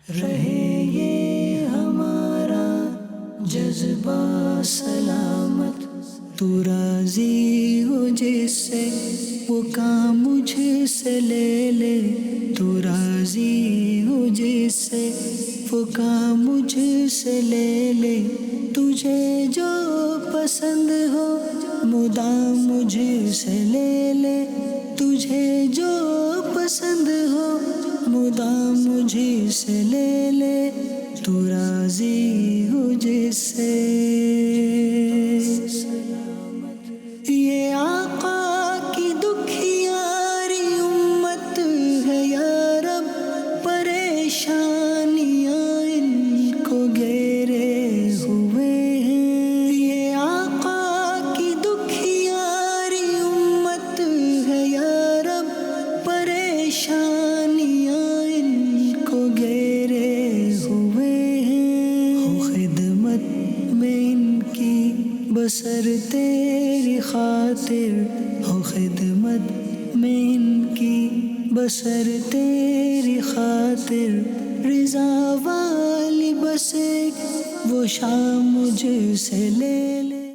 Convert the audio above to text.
رہے یہ ہمارا جذبہ سلامت، تو راضی ہو جس سے وہ کام مجھ سے لے لے، تو راضی ہو جس سے وہ کام مجھ سے لے لے، تجھے جو پسند ہو مدام مجھ سے لے لے، تجھے جو پسند ہو مدام مجھ سے لے لے، تو راضی ہو جس سے۔ یہ آقا کی دکھیاری امت ہے یا رب، پریشانیاں ان کو گھیرے ہوئے ہیں۔ یہ آقا کی دکھیاری امت ہے یا رب، پریشانیاں ان کو گھیرے ہوئے ہیں۔ ہو خدمت میں ان کی بسر تیری خاطر، ہو خدمت میں ان کی بسر تیری خاطر، رضا والی بس ایک وہ شام مجھ سے لے لے۔